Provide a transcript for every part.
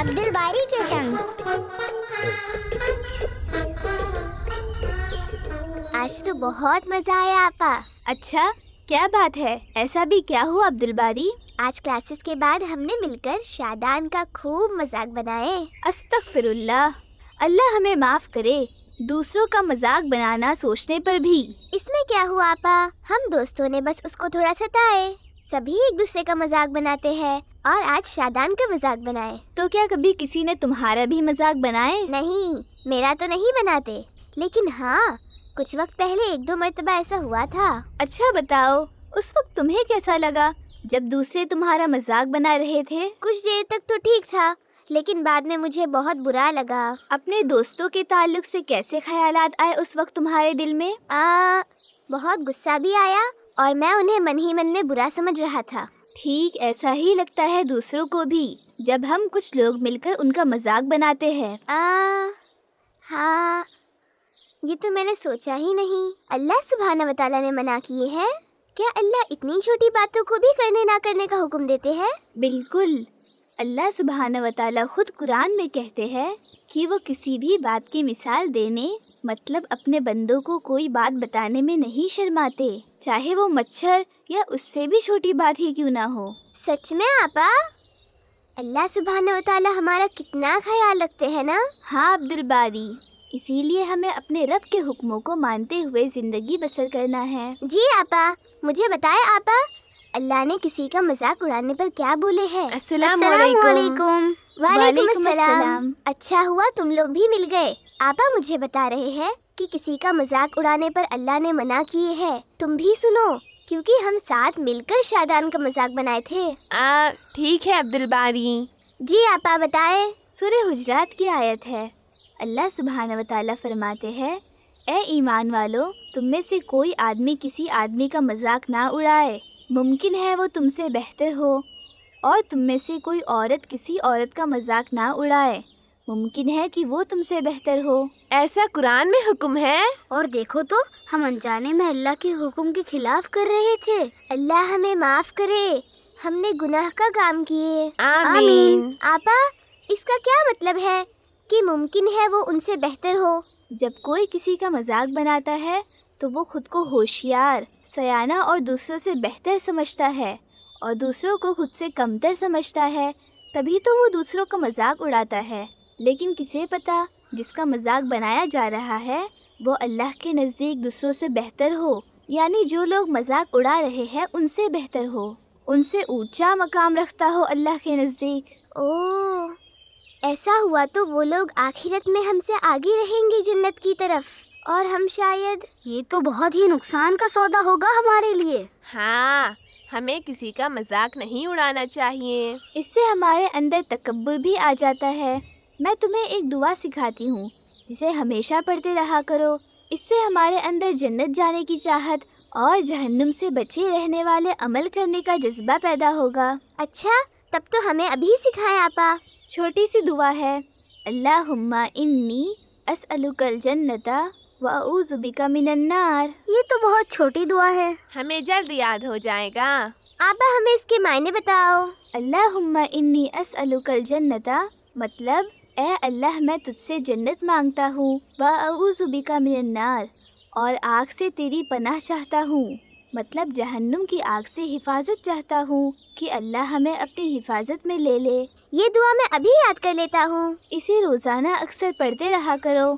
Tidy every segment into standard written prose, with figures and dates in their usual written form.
عبدالباری کے سنگ۔ آج تو بہت مزہ آیا آپا۔ اچھا کیا بات ہے؟ ایسا بھی کیا ہوا عبدالباری؟ آج کلاسز کے بعد ہم نے مل کر شادان کا خوب مذاق بنائے۔ استغفر اللہ، اللہ ہمیں معاف کرے، دوسروں کا مذاق بنانا سوچنے پر بھی۔ اس میں کیا ہوا آپا، ہم دوستوں نے بس اس کو تھوڑا ستائے، سبھی ایک دوسرے کا مذاق بناتے ہیں اور آج شادان کا مذاق بنائے۔ تو کیا کبھی کسی نے تمہارا بھی مذاق بنائے؟ نہیں، میرا تو نہیں بناتے، لیکن ہاں کچھ وقت پہلے 1-2 مرتبہ ایسا ہوا تھا۔ اچھا بتاؤ، اس وقت تمہیں کیسا لگا جب دوسرے تمہارا مذاق بنا رہے تھے؟ کچھ دیر تک تو ٹھیک تھا، لیکن بعد میں مجھے بہت برا لگا۔ اپنے دوستوں کے تعلق سے کیسے خیالات آئے اس وقت تمہارے دل میں؟ بہت غصہ بھی آیا اور میں انہیں من ہی من میں برا سمجھ رہا تھا۔ ٹھیک ایسا ہی لگتا ہے دوسروں کو بھی جب ہم کچھ لوگ مل کر ان کا مذاق بناتے ہیں۔ ہاں، یہ تو میں نے سوچا ہی نہیں۔ اللہ سبحانہ و تعالیٰ نے منع کیے ہیں؟ کیا اللہ اتنی چھوٹی باتوں کو بھی کرنے نہ کرنے کا حکم دیتے ہیں؟ بالکل، اللہ سبحانہ و تعالیٰ خود قرآن میں کہتے ہیں کہ وہ کسی بھی بات کی مثال دینے، مطلب اپنے بندوں کو کوئی بات بتانے میں نہیں شرماتے، چاہے وہ مچھر یا اس سے بھی چھوٹی بات ہی کیوں نہ ہو۔ سچ میں آپا؟ اللہ سبحانہ و تعالیٰ ہمارا کتنا خیال رکھتے ہیں نا؟ ہاں عبدالباری، اسی لیے ہمیں اپنے رب کے حکموں کو مانتے ہوئے زندگی بسر کرنا ہے۔ جی آپا، مجھے بتائے آپا، اللہ نے کسی کا مذاق اڑانے پر کیا بولے ہیں؟ السلام علیکم۔ وعلیکم السلام۔ اچھا ہوا تم لوگ بھی مل گئے۔ آپا مجھے بتا رہے ہیں کہ کسی کا مذاق اڑانے پر اللہ نے منع کیے ہیں، تم بھی سنو، کیونکہ ہم ساتھ مل کر شادان کا مذاق بنائے تھے۔ ٹھیک ہے عبدالباری۔ جی آپا بتائے۔ سورہ حجرات کی آیت ہے، اللہ سبحانہ و تعالیٰ فرماتے ہیں، اے ایمان والو، تم میں سے کوئی آدمی کسی آدمی کا مذاق نہ اڑائے، ممکن ہے وہ تم سے بہتر ہو، اور تم میں سے کوئی عورت کسی عورت کا مذاق نہ اڑائے، ممکن ہے کہ وہ تم سے بہتر ہو۔ ایسا قرآن میں حکم ہے؟ اور دیکھو تو ہم انجانے میں اللہ کے حکم کے خلاف کر رہے تھے۔ اللہ ہمیں معاف کرے، ہم نے گناہ کا کام کیے۔ آمین۔ آپا اس کا کیا مطلب ہے کہ ممکن ہے وہ ان سے بہتر ہو؟ جب کوئی کسی کا مذاق بناتا ہے تو وہ خود کو ہوشیار، سیانہ اور دوسروں سے بہتر سمجھتا ہے، اور دوسروں کو خود سے کمتر سمجھتا ہے، تبھی تو وہ دوسروں کا مذاق اڑاتا ہے۔ لیکن کسے پتہ جس کا مذاق بنایا جا رہا ہے وہ اللہ کے نزدیک دوسروں سے بہتر ہو، یعنی جو لوگ مذاق اڑا رہے ہیں ان سے بہتر ہو، ان سے اونچا مقام رکھتا ہو اللہ کے نزدیک۔ اوہ، ایسا ہوا تو وہ لوگ آخرت میں ہم سے آگے رہیں گے جنت کی طرف، اور ہم شاید… یہ تو بہت ہی نقصان کا سودا ہوگا ہمارے لیے۔ ہاں، ہمیں کسی کا مذاق نہیں اڑانا چاہیے۔ اس سے ہمارے اندر تکبر بھی آ جاتا ہے۔ میں تمہیں ایک دعا سکھاتی ہوں جسے ہمیشہ پڑھتے رہا کرو، اس سے ہمارے اندر جنت جانے کی چاہت اور جہنم سے بچے رہنے والے عمل کرنے کا جذبہ پیدا ہوگا۔ اچھا، تب تو ہمیں ابھی سکھائے آپا۔ چھوٹی سی دعا ہے، اللہم انی اسألک الجنت واعوذ بک من النار۔ یہ تو بہت چھوٹی دعا ہے، ہمیں جلد یاد ہو جائے گا۔ آپا ہمیں اس کے معنی بتاؤ۔ اللہم انی اسألک الجنت مطلب اے اللہ میں تجھ سے جنت مانگتا ہوں، واعوذ بک من النار اور آگ سے تیری پناہ چاہتا ہوں، مطلب جہنم کی آگ سے حفاظت چاہتا ہوں کہ اللہ ہمیں اپنی حفاظت میں لے لے۔ یہ دعا میں ابھی یاد کر لیتا ہوں۔ اسے روزانہ اکثر پڑھتے رہا کرو،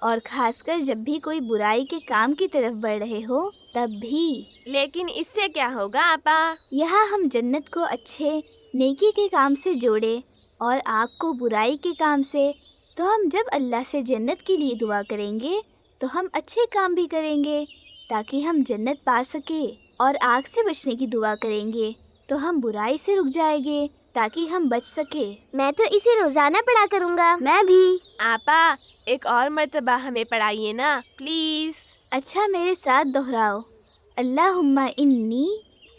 اور خاص کر جب بھی کوئی برائی کے کام کی طرف بڑھ رہے ہو تب بھی۔ لیکن اس سے کیا ہوگا آپا؟ یہاں ہم جنت کو اچھے نیکی کے کام سے جوڑے اور آگ کو برائی کے کام سے، تو ہم جب اللہ سے جنت کے لیے دعا کریں گے تو ہم اچھے کام بھی کریں گے تاکہ ہم جنت پا سکے، اور آگ سے بچنے کی دعا کریں گے تو ہم برائی سے رک جائیں گے تاکہ ہم بچ سکے۔ میں تو اسے روزانہ پڑھا کروں گا۔ میں بھی۔ آپا ایک اور مرتبہ ہمیں پڑھائیے نا پلیز۔ اچھا میرے ساتھ دہراؤ، اللہم انی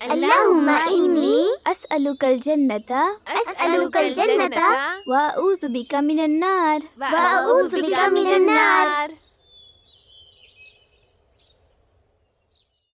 اللہم انی اسألک الجنت اسألک الجنت واعوذ بک من النار۔ واعوذ بک من النار۔